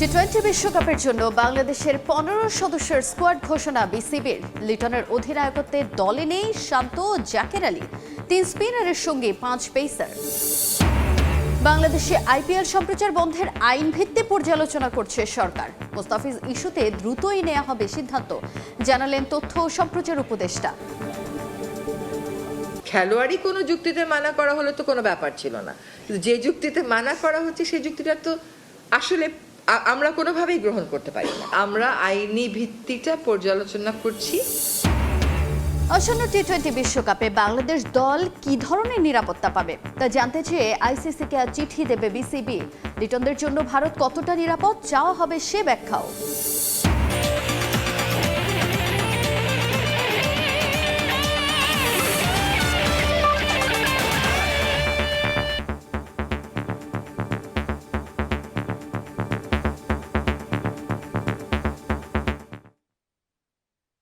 টি-20 বিশ্বকাপের জন্য বাংলাদেশের 15 সদস্যের স্কোয়াড ঘোষণা বিসিবির। লিটনের অধিনায়কত্বে দলে নেই শান্ত ও জাকের আলী, 3 স্পিনারের সঙ্গে 5 পেসার। বাংলাদেশে আইপিএল সম্প্রচার বন্ধের আইন ভিত্তিক পর্যালোচনা করছে সরকার। মোস্তাফিজ ইস্যুতে দ্রুতই নেওয়া হবে সিদ্ধান্ত, জানালেন তথ্য ও সম্প্রচার উপদেষ্টা। খেলোয়াড়ই কোনো যুক্তিতে মানা করা হলে তো কোনো ব্যাপার ছিল না, কিন্তু যে যুক্তিতে মানা করা হচ্ছে সেই যুক্তিটা তো আসলে আমরা কোনোভাবেই গ্রহণ করতে পারি না। আমরা আইনি ভিত্তিটা পর্যালোচনা করছি। আসন্ন টি-20 বিশ্বকাপে বাংলাদেশ দল কি ধরনের নিরাপত্তা পাবে তা জানতে চেয়ে আইসিসিকে আজ চিঠি দেবে বিসিবি। লিটনদের জন্য ভারত কতটা নিরাপদ চাওয়া হবে সে ব্যাখ্যাও।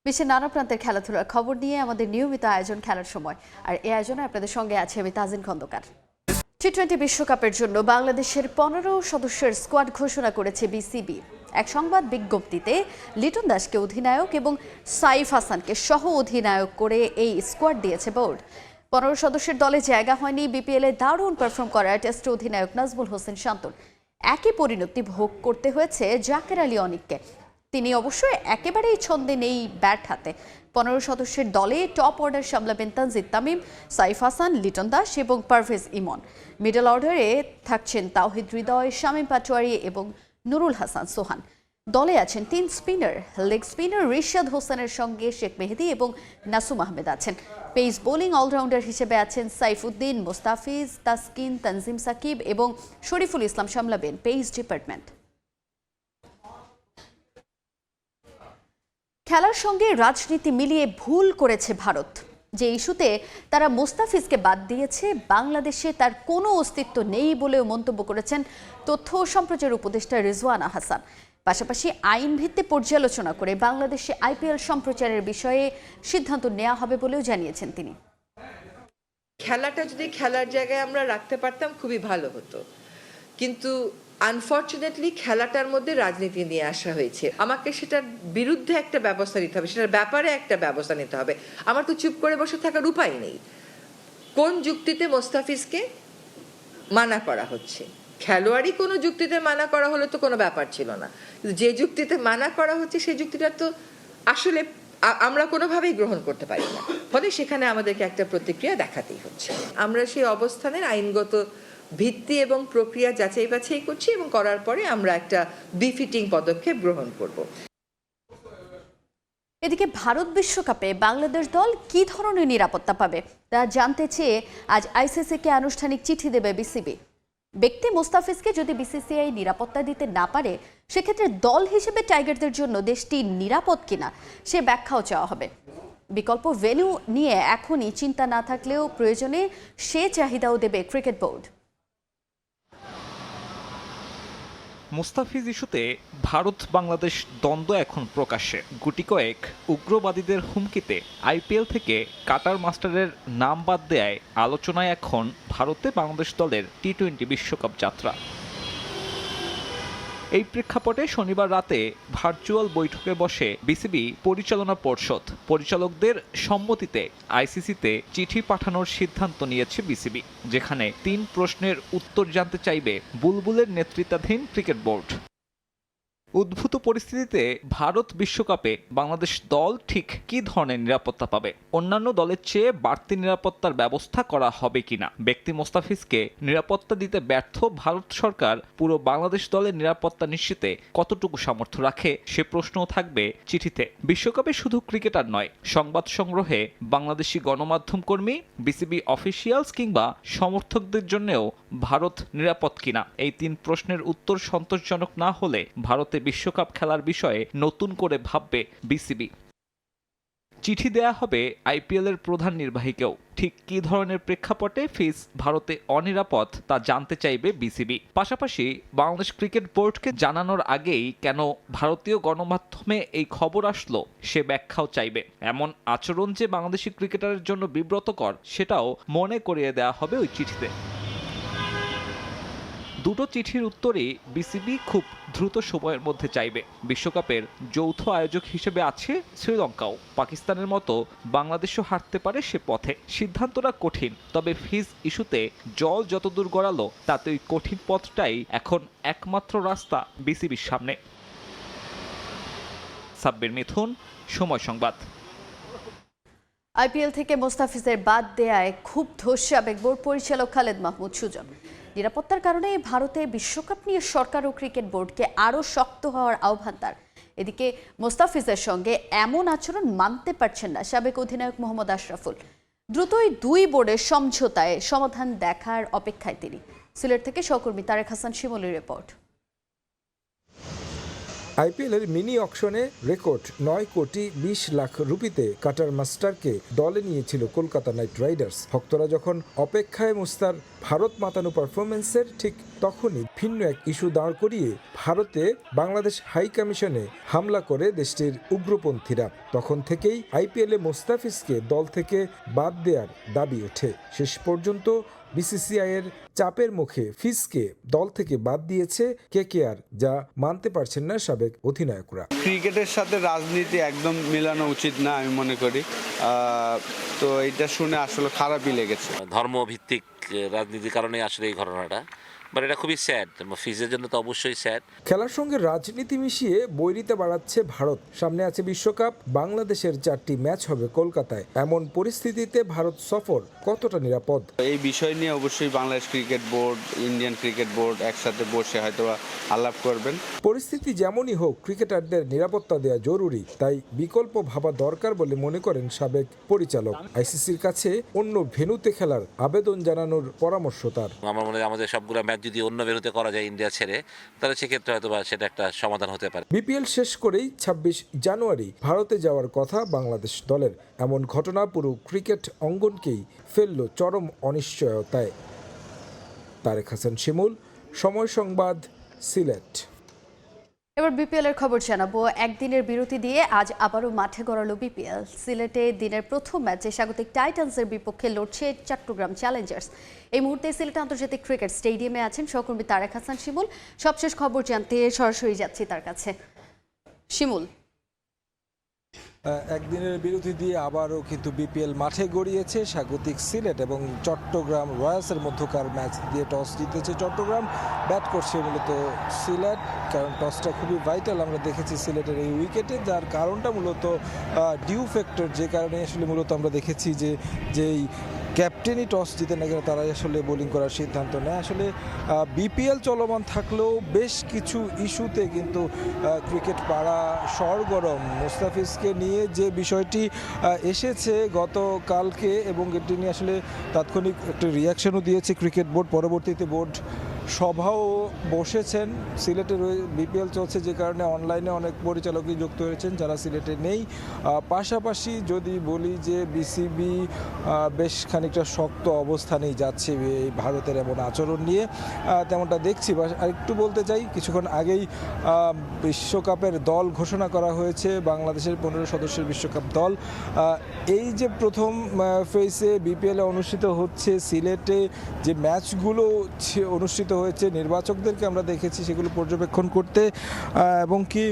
বিশ্বের নানা প্রান্তের খেলাধুলার খবর নিয়ে আমাদের নিয়মিত আয়োজন খেলার সময়, আর এই আয়োজনে আপনাদের সঙ্গে আছে আমি তাজিন খন্দকার। টি-20 বিশ্বকাপের জন্য বাংলাদেশের 15 সদস্যের স্কোয়াড ঘোষণা করেছে বিসিবি। এক সংবাদ বিজ্ঞপ্তিতে লিটন দাসকে অধিনায়ক এবং সাইফ হাসানকে সহ অধিনায়ক করে এই স্কোয়াড দিয়েছে বোর্ড। 15 সদস্যের দলে জায়গা হয়নি বিপিএলে দারুণ পারফর্ম করা টেস্ট অধিনায়ক নাজমুল হোসেন শান্তর। একই পরিণতি ভোগ করতে হয়েছে জাকের আলী অনিককে। তিনি অবশ্যই একেবারেই ছন্দে নেই ব্যাট হাতে। 15 সদস্যের দলে টপ অর্ডার সামলাবেন তানজিদ তামিম, সাইফ হাসান, লিটন দাস এবং পারভেজ ইমন। মিডল অর্ডারে থাকছেন তাওহিদ হৃদয়, শামীম পাটোয়ারি এবং নুরুল হাসান সোহান। দলে আছেন 3 স্পিনার, লেগ স্পিনার রিশাদ হোসেনের সঙ্গে শেখ মেহেদী এবং নাসুম আহমেদ আছেন। পেস বোলিং অলরাউন্ডার হিসেবে আছেন সাইফুদ্দিন, মোস্তাফিজ, তাসকিন, তানজিম সাকিব এবং শরীফুল ইসলাম সামলাবেন পেস ডিপার্টমেন্ট। খেলার সঙ্গে রাজনীতি মিলিয়ে ভুল করেছে ভারত। যে ইস্যুতে তারা মোস্তাফিজকে বাদ দিয়েছে, বাংলাদেশে তার কোনো অস্তিত্ব নেই বলেও মন্তব্য করেছেন তথ্য ও সম্প্রচার উপদেষ্টা রিজওয়ানা হাসান। পাশাপাশি আইন ভিত্তিক পর্যালোচনা করে বাংলাদেশে আইপিএল সম্প্রচারের বিষয়ে সিদ্ধান্ত নেওয়া হবে বলেও জানিয়েছেন তিনি। খেলাটা যদি খেলার জায়গায় আমরা রাখতে পারতাম খুবই ভালো হতো, কিন্তু আনফর্চুনেটলি খেলাটার মধ্যে রাজনীতি নিয়ে আসা হয়েছে। আমাকে সেটার বিরুদ্ধে একটা ব্যবস্থা নিতে হবে, সেটার ব্যাপারে একটা ব্যবস্থা নিতে হবে। আমার তো চুপ করে বসে থাকার উপায় নেই। কোন যুক্তিতে মোস্তাফিজকে মানা করা হচ্ছে? খেলোয়াড়ই কোনো যুক্তিতে মানা করা হলে তো কোনো ব্যাপার ছিল না, কিন্তু যে যুক্তিতে মানা করা হচ্ছে সেই যুক্তিটা তো আসলে আমরা কোনোভাবেই গ্রহণ করতে পারি না। ফলে সেখানে আমাদেরকে একটা প্রতিক্রিয়া দেখাতেই হচ্ছে। আমরা সেই অবস্থানের আইনগত ভিত্তি এবং প্রক্রিয়া যাচাই বাছাই করছি এবং করার পরে আমরা একটা বিফিটিং পদক্ষেপ গ্রহণ করব। এদিকে ভারত বিশ্বকাপে বাংলাদেশ দল কি ধরনের নিরাপত্তা পাবে তা জানতে চেয়ে আজ আইসিসিকে আনুষ্ঠানিক চিঠি দেবে বিসিবি। ব্যক্তি মোস্তাফিজকে যদি বিসিসিআই নিরাপত্তা দিতে না পারে, সেক্ষেত্রে দল হিসেবে টাইগারদের জন্য দেশটি নিরাপদ কিনা সে ব্যাখ্যাও চাওয়া হবে। বিকল্প ভেন্যু নিয়ে এখনই চিন্তা না থাকলেও প্রয়োজনে সে চাহিদাও দেবে ক্রিকেট বোর্ড। মুস্তাফিজ ইস্যুতে ভারত বাংলাদেশ দ্বন্দ্ব এখন প্রকাশ্যে। গুটি কয়েক উগ্রবাদীদের হুমকিতে আইপিএল থেকে কাটার মাস্টারের নাম বাদ দেয়ায় আলোচনায় এখন ভারতে বাংলাদেশ দলের টি-20 বিশ্বকাপ যাত্রা। এই প্রেক্ষাপটে শনিবার রাতে ভার্চুয়াল বৈঠকে বসে বিসিবি পরিচালনা পর্ষদ। পরিচালকদের সম্মতিতে আইসিসিতে চিঠি পাঠানোর সিদ্ধান্ত নিয়েছে বিসিবি, যেখানে 3 প্রশ্নের উত্তর জানতে চাইবে বুলবুলের নেতৃত্বাধীন ক্রিকেট বোর্ড। উদ্ভূত পরিস্থিতিতে ভারত বিশ্বকাপে বাংলাদেশ দল ঠিক কী ধরনের নিরাপত্তা পাবে, অন্যান্য দলের চেয়ে বাড়তি নিরাপত্তার ব্যবস্থা করা হবে কিনা, ব্যক্তি মোস্তাফিজকে নিরাপত্তা দিতে ব্যর্থ ভারত সরকার পুরো বাংলাদেশ দলের নিরাপত্তা নিশ্চিতে কতটুকু সামর্থ্য রাখে সে প্রশ্নও থাকবে চিঠিতে। বিশ্বকাপে শুধু ক্রিকেটার নয়, সংবাদ সংগ্রহে বাংলাদেশি গণমাধ্যম কর্মী, বিসিবি অফিসিয়ালস কিংবা সমর্থকদের জন্যও ভারত নিরাপদ কিনা, এই 3 প্রশ্নের উত্তর সন্তোষজনক না হলে ভারতে বিশ্বকাপ খেলার বিষয়ে নতুন করে ভাববে বিসিবি। চিঠি দেয়া হবে আইপিএল এর প্রধান নির্বাহীকেও। ঠিক কী ধরনের প্রেক্ষাপটে ফিজ ভারতে অনিরাপদ তা জানতে চাইবে বিসিবি। পাশাপাশি বাংলাদেশ ক্রিকেট বোর্ডকে জানানোর আগেই কেন ভারতীয় গণমাধ্যমে এই খবর আসলো সে ব্যাখ্যাও চাইবে। এমন আচরণ যে বাংলাদেশি ক্রিকেটারের জন্য বিব্রতকর সেটাও মনে করিয়ে দেওয়া হবে ওই চিঠিতে। দুটো চিঠির উত্তরে বিসিবি খুব দ্রুত সময়ের মধ্যে চাইবে। বিশ্বকাপের যৌথ আয়োজক হিসেবে আছে শ্রীলঙ্কাও। পাকিস্তানের মতো বাংলাদেশও হারতে পারে সে পথে। সিদ্ধান্তটা কঠিন, তবে ফিজ ইস্যুতে জল যতদূর গড়ালো তাতে ওই কঠিন পথটাই এখন একমাত্র রাস্তা বিসিবির সামনে। সাব্বির মিথুন, সময় সংবাদ। আইপিএল থেকে মোস্তাফিজের বাদ দেয়ায় ক্ষুব্ধ সাবেক বোর্ড পরিচালক খালেদ মাহমুদ সুজন। নিরাপত্তার কারণে ভারতে বিশ্বকাপ নিয়ে সরকার ও ক্রিকেট বোর্ডকে আরও শক্ত হওয়ার আহ্বান তার। এদিকে মোস্তাফিজের সঙ্গে এমন আচরণ মানতে পারছেন না সাবেক অধিনায়ক মোহাম্মদ আশরাফুল। দ্রুতই দুই বোর্ডের সমঝোতায় সমাধান দেখার অপেক্ষায় তিনি। সিলেট থেকে সহকর্মী তারেক হাসান শিমুলের রিপোর্ট। আইপিএলের মিনি অকশনে রেকর্ড 9 কোটি 20 লাখ রুপিতে কাটার মাস্টারকে দলে নিয়েছিল কলকাতা নাইট রাইডার্স। ভক্তরা যখন অপেক্ষায় মুস্তার ভারত মাতানো পারফরমেন্সের, ঠিক তখনই ভিন্ন এক ইস্যু দাঁড় করিয়ে ভারতে বাংলাদেশ হাই কমিশনে হামলা করে দেশটির উগ্রপন্থীরা। তখন থেকেই আইপিএলে মোস্তাফিজকে দল থেকে বাদ দেওয়ার দাবি ওঠে। শেষ পর্যন্ত বিসিসিআই এর চাপের মুখে ফিজকে দল থেকে বাদ দিয়েছে কেকেআর, যা মানতে পারছেন না সাবেক অধিনায়করা। ক্রিকেটের সাথে রাজনীতি একদম মেলানো উচিত না আমি মনে করি। তো এটা শুনে আসলে খারাপই লেগেছে। ধর্মভিত্তিক রাজনীতির কারণে আসলে এই ঘটনাটা, বাট এটা খুবই স্যাড। ফিজের জন্য তো অবশ্যই স্যাড। খেলার সঙ্গে রাজনীতি মিশিয়ে বৈরিতা বাড়াচ্ছে ভারত। সামনে আছে বিশ্বকাপ, বাংলাদেশের 4টি ম্যাচ হবে কলকাতায়। এমন পরিস্থিতিতে ভারত সফর কতটা নিরাপদ? এই বিষয় নিয়ে অবশ্যই Bangladesh cricket board, Indian cricket board একসাথে বসে হয়তো আলাপ করবেন। পরিস্থিতি যেমনই হোক, ক্রিকেটারদের নিরাপত্তা দেওয়া জরুরি, তাই বিকল্প ভাবা দরকার বলে মনে করেন সাবেক পরিচালক। আইসিসির কাছে অন্য ভেন্যুতে খেলার আবেদন জানানোর পরামর্শ তার। আমার মনে হয় আমাদের সবগুলো ম্যাচ যদি অন্য ভেন্যুতে করা যায় ইন্ডিয়া ছেড়ে, তাহলে সেক্ষেত্রে হয়তো সেটা একটা সমাধান হতে পারে। বিপিএল শেষ করেই 26 জানুয়ারি ভারতে যাওয়ার কথা বাংলাদেশ দলের। এমন ঘটনা পুরো ক্রিকেট অঙ্গনকেই ফেলল চরম অনিশ্চয়তায়। তারেক হাসান শিমুল, সময় সংবাদ, সিলেট। এবার বিপিএল এর খবর জানাবো। একদিনের বিরতি দিয়ে আজ আবারও মাঠে গড়ালো বিপিএল। সিলেটে দিনের প্রথম ম্যাচে স্বাগতিক টাইটান্সের বিপক্ষে লড়ছে চট্টগ্রাম চ্যালেঞ্জার্স। এই মুহূর্তে সিলেট আন্তর্জাতিক ক্রিকেট স্টেডিয়ামে আছেন সহকর্মী তারেক হাসান শিমুল। সবশেষ খবর জানতে সরাসরি যাচ্ছি তার কাছে। শিমুল, একদিনের বিরতি দিয়ে আবারও কিন্তু বিপিএল মাঠে গড়িয়েছে। স্বাগতিক সিলেট এবং চট্টগ্রাম রয়্যালসের মধ্যকার ম্যাচ দিয়ে টস জিতেছে চট্টগ্রাম। ব্যাট করছে মূলত সিলেট, কারণ টসটা খুবই ভাইটাল আমরা দেখেছি সিলেটের এই উইকেটে, যার কারণটা মূলত ডিউ ফ্যাক্টর, যে কারণে আসলে মূলত আমরা দেখেছি যে যেই ক্যাপ্টেনই টস জিতে না কেন তারাই আসলে বোলিং করার সিদ্ধান্ত নেয়। আসলে বিপিএল চলমান থাকলেও বেশ কিছু ইস্যুতে কিন্তু ক্রিকেট পাড়া সরগরম। মুস্তাফিজকে নিয়ে যে বিষয়টি এসেছে গতকালকে, এবং এটি নিয়ে আসলে তাৎক্ষণিক একটা রিয়াকশনও দিয়েছে ক্রিকেট বোর্ড। পরবর্তীতে বোর্ড সভাও বসেছেন। সিলেটে বিপিএল চলছে, যে কারণে অনলাইনে অনেক পরিচালকই যুক্ত হয়েছেন যারা সিলেটে নেই। পাশাপাশি যদি বলি যে বিসিবি বেশ খানিকটা শক্ত অবস্থানেই যাচ্ছে এই ভারতের এমন আচরণ নিয়ে, তেমনটা দেখছি। বা আরেকটু বলতে চাই, কিছুক্ষণ আগেই বিশ্বকাপের দল ঘোষণা করা হয়েছে, বাংলাদেশের 15 সদস্যের বিশ্বকাপ দল। এই যে প্রথম ফেজে বিপিএল অনুষ্ঠিত হচ্ছে, সিলেটে যে ম্যাচগুলো অনুষ্ঠিত হয়েছে, নির্বাচকদেরকে আমরা দেখেছি সেগুলো পর্যবেক্ষণ করতে, এবং কি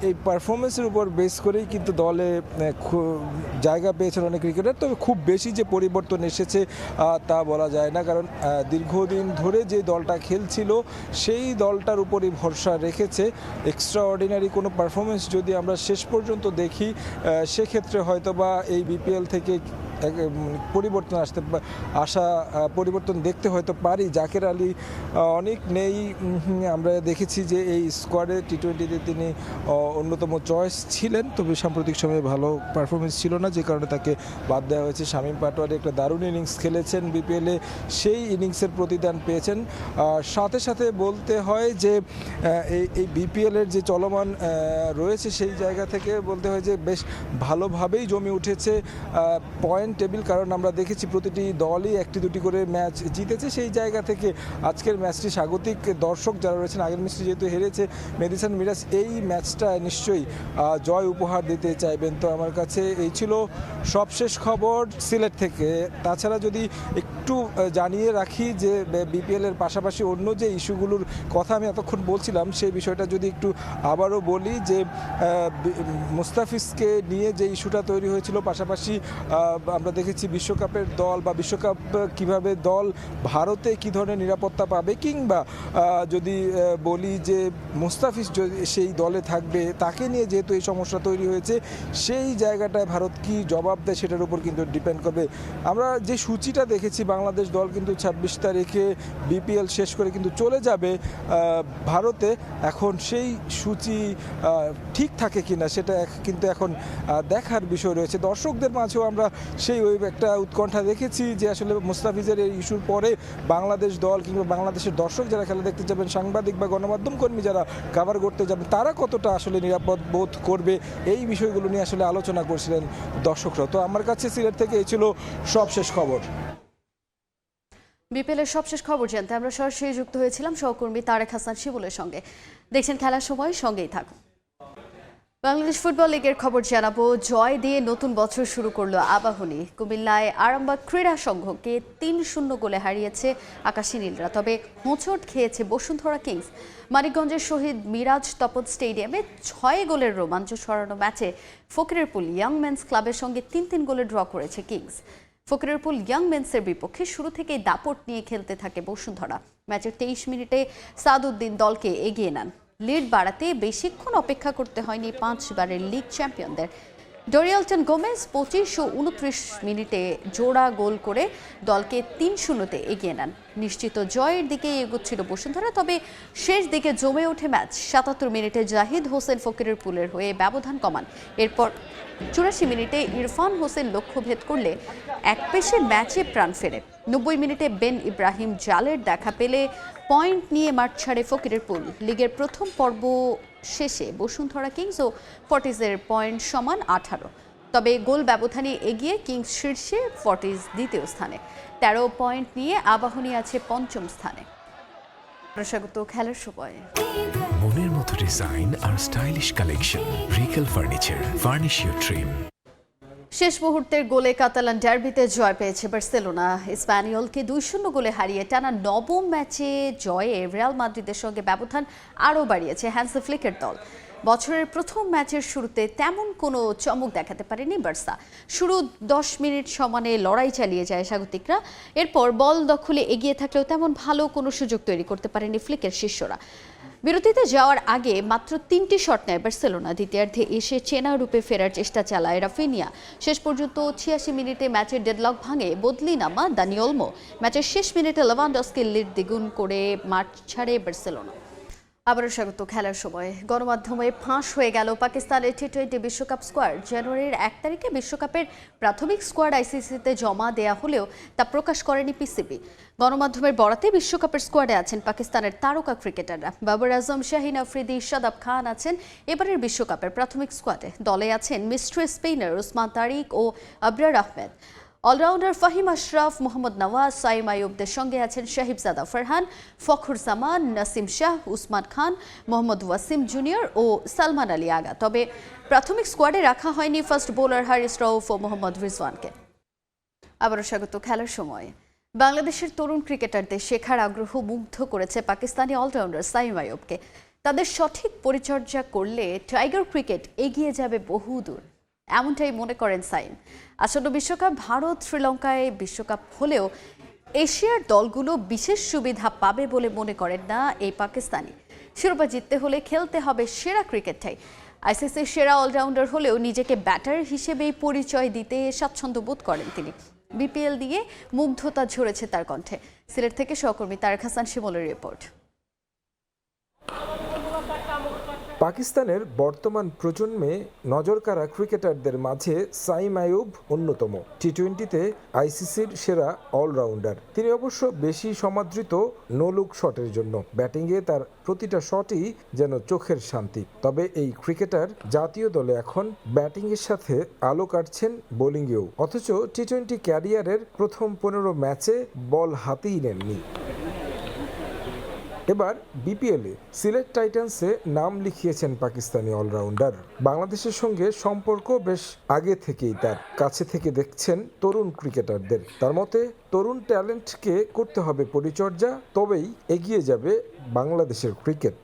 এই পারফরমেন্সের উপর বেস করেই কিন্তু দলে জায়গা পেয়েছেন অনেক ক্রিকেটার। তবে খুব বেশি যে পরিবর্তন এসেছে তা বলা যায় না, কারণ দীর্ঘদিন ধরে যে দলটা খেলছিল সেই দলটার উপরই ভরসা রেখেছে। এক্সট্রা অর্ডিনারি কোনো পারফরমেন্স যদি আমরা শেষ পর্যন্ত দেখি, সেক্ষেত্রে হয়তোবা এই বিপিএল থেকে পরিবর্তন পরিবর্তন দেখতে হয়তো পারি। জাকের আলী অনেক নেই, আমরা দেখেছি যে এই স্কোয়াডে টি20তে তিনি অন্যতম চয়েস ছিলেন, তবে সাম্প্রতিক সময়ে ভালো পারফরমেন্স ছিল না, যে কারণে তাকে বাদ দেওয়া হয়েছে। শামীম পাটোয়ারি একটা দারুণ ইনিংস খেলেছেন বিপিএলে, সেই ইনিংসের প্রতিদান পেয়েছেন। সাথে সাথে বলতে হয় যে এই বিপিএলের যে চলমান রয়েছে সেই জায়গা থেকে বলতে হয় যে বেশ ভালোভাবেই জমে উঠেছে পয়েন্ট টেবিল, কারণ আমরা দেখেছি প্রতিটি দলই একটি দুটি করে ম্যাচ জিতেছে। সেই জায়গা থেকে আজকের ম্যাচটি স্বাগতিক দর্শক যারা রয়েছেন, আগের ম্যাচটি যেহেতু হেরেছে মেডিসন মিরাজ এই ম্যাচটা নিশ্চয়ই জয় উপহার দিতে চাইবেন। তো আমার কাছে এই ছিল সবশেষ খবর সিলেট থেকে। তাছাড়া যদি একটু জানিয়ে রাখি যে বিপিএলের পাশাপাশি অন্য যে ইস্যুগুলোর কথা আমি এতক্ষণ বলছিলাম সেই বিষয়টা যদি একটু আবারও বলি যে মুস্তাফিজকে নিয়ে যে ইস্যুটা তৈরি হয়েছিল, পাশাপাশি আমরা দেখেছি বিশ্বকাপের দল বা বিশ্বকাপ কিভাবে দল ভারতে কী ধরনের নিরাপত্তা পাবে, কিংবা যদি বলি যে মুস্তাফিজ সেই দলে থাকবে তাকে নিয়ে যেহেতু এই সমস্যা তৈরি হয়েছে, সেই জায়গাটায় ভারত কি জবাব দেয় সেটার উপর কিন্তু ডিপেন্ড করবে। আমরা যে সূচিটা দেখেছি বাংলাদেশ দল কিন্তু 26 তারিখে বিপিএল শেষ করে কিন্তু চলে যাবে ভারতে। এখন সেই সূচি ঠিক থাকে কিনা সেটা কিন্তু এখন দেখার বিষয় রয়েছে। দর্শকদের মাঝেও আমরা সেই ওই একটা উৎকণ্ঠা দেখেছি যে আসলে মুস্তাফিজের এই ইস্যুর পরে বাংলাদেশ দল কিংবা বাংলাদেশের দর্শক যারা খেলা দেখতে যাবেন, সাংবাদিক বা গণমাধ্যম কর্মী যারা কভার করতে যাবেন, তারা কতটা আসলে নিরাপদ বোধ করবে এই বিষয়গুলো নিয়ে আসলে আলোচনা করছিলেন দর্শকরা। তো আমার কাছে সিলেট থেকে এই ছিল সবশেষ খবর। বিপিএলের সবশেষ খবর জানতে আমরা সরাসরি যুক্ত হয়েছিলাম সহকর্মী তারেক হাসান শিবুলের সঙ্গে। দেখছেন খেলার সময়, সঙ্গেই থাকুন। বাংলাদেশ ফুটবল লিগের খবর জানাবো। জয় দিয়ে নতুন বছর শুরু করলো আবাহনী। কুমিল্লায় আরামবাগ ক্রীড়া সংঘকে ৩-০ গোলে হারিয়েছে আকাশী নীলরা, তবে হোঁচট খেয়েছে বসুন্ধরা কিংস। মানিকগঞ্জের শহীদ মিরাজ তপন স্টেডিয়ামে ৬ গোলের রোমাঞ্চ ছড়ানো ম্যাচে ফকিরেরপুল ইয়াং মেন্স ক্লাবের সঙ্গে ৩-৩ গোলে ড্র করেছে কিংস। ফকিরেরপুল ইয়াং মেন্সের বিপক্ষে শুরু থেকেই দাপট নিয়ে খেলতে থাকে বসুন্ধরা। ম্যাচের ২৩ মিনিটে সাদউদ্দিন দলকে এগিয়ে নেন। লিড বাড়াতে বেশিক্ষণ অপেক্ষা করতে হয়নি ৫ বারের লিগ চ্যাম্পিয়নদের। ডরিয়ালটন গোমেজ ২৫ ও ২৯ মিনিটে জোড়া গোল করে দলকে ৩-০ এগিয়ে নেন। নিশ্চিত জয়ের দিকে এগোচ্ছিল বসুন্ধরা, তবে শেষ দিকে জমে ওঠে ম্যাচ। ৭৭ মিনিটে জাহিদ হোসেন ফকিরেরপুলের হয়ে ব্যবধান কমান। এরপর ৮৪ মিনিটে ইরফান হোসেন লক্ষ্যভেদ করলে এক পেশে ম্যাচে প্রাণ ফেরে। ৯০ মিনিটে বেন ইব্রাহিম জালের দেখা পেলে পয়েন্ট নিয়ে মাঠ ছাড়ে ফকিরেরপুল। লিগের প্রথম পর্ব শেষে বসুন্ধরা কিংস ও ফর্টিজের পয়েন্ট সমান ১৮। তবে গোল ব্যবধানে এগিয়ে কিংস শীর্ষে, ফর্টিজ দ্বিতীয় স্থানে। ১৩ পয়েন্ট নিয়ে আবাহনী আছে পঞ্চম স্থানে। স্বাগত খেলার সময়। মনের মতো ডিজাইন আর stylish collection, Regal furniture, furnish your dream. শেষ মুহূর্তের গোলে কাতালান ডার্বিতে জয় পেয়েছে বার্সেলোনা। স্প্যানিয়লকে ২-০ গোলে হারিয়ে টানা নবম ম্যাচে জয়ে রিয়াল মাদ্রিদের সঙ্গে ব্যবধান আরও বাড়িয়েছে হ্যান্সি ফ্লিকের দল। বছরের প্রথম ম্যাচের শুরুতে তেমন কোনো চমক দেখাতে পারেনি বার্সা। শুরু ১০ মিনিট সমানে লড়াই চালিয়ে যায় স্বাগতিকরা। এরপর বল দখলে এগিয়ে থাকলেও তেমন ভালো কোনো সুযোগ তৈরি করতে পারেনি ফ্লিকের শিষ্যরা। বিরতিতে যাওয়ার আগে মাত্র ৩টি শট নেয় বার্সেলোনা। দ্বিতীয়ার্ধে এসে চেনা রূপে ফেরার চেষ্টা চালায় রাফিনিয়া। শেষ পর্যন্ত ৮৬ মিনিটে ম্যাচের ডেডলক ভাঙে বদলি নামা দানি ওলমো। ম্যাচের শেষ মিনিটে লেভানডস্কির লিড দ্বিগুণ করে মাঠ ছাড়ে বার্সেলোনা। আবারও স্বাগত খেলার সময়। গণমাধ্যমে ফাঁস হয়ে গেল পাকিস্তানের টি-20 বিশ্বকাপ স্কোয়াড। জানুয়ারির ১ তারিখে বিশ্বকাপের প্রাথমিক স্কোয়াড আইসিসিতে জমা দেয়া হলেও তা প্রকাশ করেনি পিসিবি। গণমাধ্যমের বরাতে বিশ্বকাপের স্কোয়াডে আছেন পাকিস্তানের তারকা ক্রিকেটাররা। বাবর আজম, শাহিন আফ্রিদি, শাদাব খান আছেন এবারের বিশ্বকাপের প্রাথমিক স্কোয়াডে। দলে আছেন মিস্ট্রি স্পিনার ওসমান তারিক ও আবরার আহমেদ। অলরাউন্ডার ফাহিম আশরাফ, মোহাম্মদ নওয়াজ, সাইম আইয়ুবদের সঙ্গে আছেন শাহিবজাদা ফারহান, ফখর জামান, নাসিম শাহ, উসমান খান, মোহাম্মদ ওয়াসিম জুনিয়র ও সালমান আলী আগা। তবে প্রাথমিক স্কোয়াডে রাখা হয়নি ফাস্ট বোলার হারিস রউফ ও মোহাম্মদ রিজওয়ানকে। আবারও স্বাগত খেলার সময়। বাংলাদেশের তরুণ ক্রিকেটারদের শেখার আগ্রহ মুগ্ধ করেছে পাকিস্তানি অলরাউন্ডার সাইম আইয়ুবকে। তাদের সঠিক পরিচর্যা করলে টাইগার ক্রিকেট এগিয়ে যাবে বহুদূর, এমনটাই মনে করেন সাইম। আসন্ন বিশ্বকাপ ভারত শ্রীলঙ্কায় বিশ্বকাপ হলেও এশিয়ার দলগুলো বিশেষ সুবিধা পাবে বলে মনে করেন না এই পাকিস্তানি। শিরোপা জিততে হলে খেলতে হবে সেরা ক্রিকেটটাই। আইসিসির সেরা অলরাউন্ডার হলেও নিজেকে ব্যাটার হিসেবেই পরিচয় দিতে স্বাচ্ছন্দ্য বোধ করেন তিনি। বিপিএল দিয়ে মুগ্ধতা ঝরেছে তার কণ্ঠে। সিলেট থেকে সহকর্মী তারেক হাসান শিমুলের রিপোর্ট। পাকিস্তানের বর্তমান প্রজন্মে নজরকাড়া ক্রিকেটারদের মাঝে সাইম আইয়ুব অন্যতম। টি-20তে আইসিসির সেরা অলরাউন্ডার। তিনি অবশ্য বেশি সমাদৃত নো লুক শটের জন্য। ব্যাটিংয়ে তার প্রতিটা শটই যেন চোখের শান্তি। তবে এই ক্রিকেটার জাতীয় দলে এখন ব্যাটিংয়ের সাথে আলো কাটছেন বোলিংয়েও। অথচ টি-20 ক্যারিয়ারের প্রথম 15 ম্যাচে বল হাতেই নেননি। এবার বিপিএলে সিলেট টাইটান্সে নাম লিখিয়েছেন পাকিস্তানি অলরাউন্ডার। বাংলাদেশের সঙ্গে সম্পর্ক বেশ আগে থেকেই তার, কাছে থেকে দেখছেন তরুণ ক্রিকেটারদের। তার মতে তরুণ ট্যালেন্টকে করতে হবে পরিচর্যা, তবেই এগিয়ে যাবে বাংলাদেশের ক্রিকেট।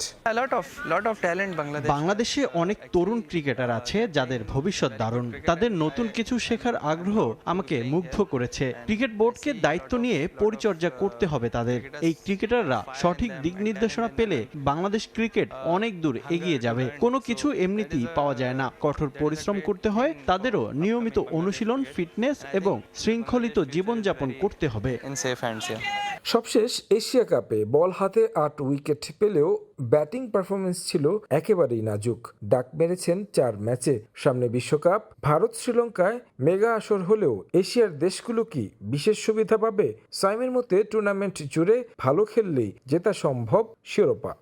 বাংলাদেশে অনেক তরুণ ক্রিকেটার আছে যাদের ভবিষ্যৎ দারুণ। তাদের নতুন কিছু শেখার আগ্রহ আমাকে মুগ্ধ করেছে। ক্রিকেট বোর্ডকে দায়িত্ব নিয়ে পরিচর্যা করতে হবে তাদের। এই ক্রিকেটাররা সঠিক দিক নির্দেশনা পেলে বাংলাদেশ ক্রিকেট অনেক দূর এগিয়ে যাবে। কোনো কিছু এমনিতেই পাওয়া যায় না, কঠোর পরিশ্রম করতে হয়। তাদেরও নিয়মিত অনুশীলন, ফিটনেস এবং শৃঙ্খলিত জীবনযাপন করতে হবে। সবশেষ এশিয়া কাপে বল হাতে 8 উইকেট পেলেও ব্যাটিং পারফরমেন্স ছিল একেবারেই নাজুক। ডাক মেরেছেন 4 ম্যাচে। সামনে বিশ্বকাপ, ভারত শ্রীলঙ্কায় মেগা আসর হলেও এশিয়ার দেশগুলো কি বিশেষ সুবিধা পাবে? সাইমের মতে টুর্নামেন্ট জুড়ে ভালো খেললেই জেতা সম্ভব শিরোপা।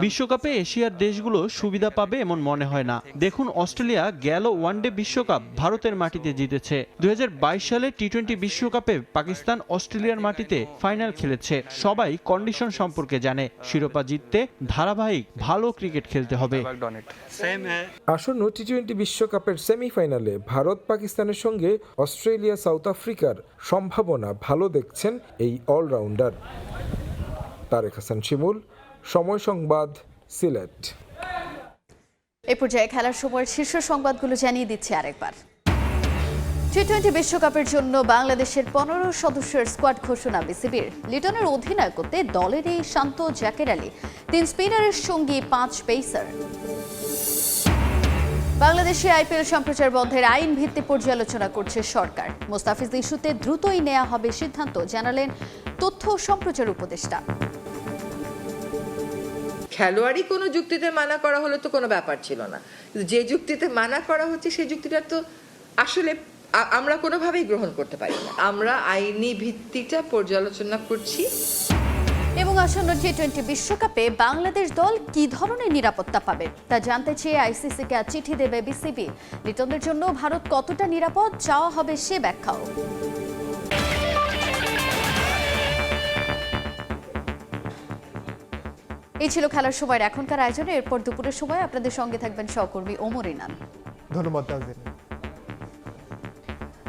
বিশ্বকাপে এশিয়ার দেশগুলো সুবিধা পাবে এমন মনে হয় না। দেখুন, অস্ট্রেলিয়া গেল ওয়ানডে বিশ্বকাপ ভারতের মাটিতে জিতেছে। 2022 সালে টি-20 বিশ্বকাপে পাকিস্তান অস্ট্রেলিয়ার মাটিতে ফাইনাল খেলেছে। সবাই কন্ডিশন সম্পর্কে জানে। শিরোপা জিততে ধারাবাহিক ভালো ক্রিকেট খেলতে হবে। আসন্ন টি-20 বিশ্বকাপের সেমিফাইনালে ভারত পাকিস্তানের সঙ্গে অস্ট্রেলিয়া সাউথ আফ্রিকার সম্ভাবনা ভালো দেখছেন এই অলরাউন্ডার। তারেক হাসান শিমুল, সময় সংবাদ, সিলেট। এ পর্যায়ে খেলার সময়ের শীর্ষ সংবাদগুলো জানিয়ে দিচ্ছি আরেকবার। টি-20 বিশ্বকাপের জন্য বাংলাদেশের 15 সদস্যের স্কোয়াড ঘোষণা বিসিবির। লিটনের অধিনায়কত্বে দলের এই শান্ত, জাকের আলী, 3 স্পিনারের সঙ্গে 5 পেসার। বাংলাদেশে আইপিএল সম্প্রচার বন্ধের আইন ভিত্তি পর্যালোচনা করছে সরকার। মোস্তাফিজ ইস্যুতে দ্রুতই নেওয়া হবে সিদ্ধান্ত, জানালেন তথ্য ও সম্প্রচার উপদেষ্টা। খেলোয়াড়ই কোনো যুক্তিতে মানা করা হলে তো কোনো ব্যাপার ছিল না, যে যুক্তিতে মানা করা হচ্ছে সেই যুক্তিটা তো আসলে আমরা কোনোভাবেই গ্রহণ করতে পারি না। আমরা আইনি ভিত্তিটা পর্যালোচনা করছি। এবং আসন্ন টি-20 বিশ্বকাপে বাংলাদেশ দল কি ধরনের নিরাপত্তা পাবে তা জানতে চেয়ে আইসিসিকে চিঠি দেবে বিসিবি। লিটনদের জন্য ভারত কতটা নিরাপদ চাওয়া হবে সে ব্যাখ্যাও। এই ছিল খেলার সময়ের এখনকার আয়োজনে। এরপর দুপুরের সময় আপনাদের সঙ্গে থাকবেন সহকর্মী ওমর ইনান। ধন্যবাদ তাজিন।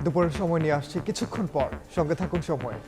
দুপুরের সময় নিয়ে আসছি কিছুক্ষণ পর, সঙ্গে থাকুন সময়ে।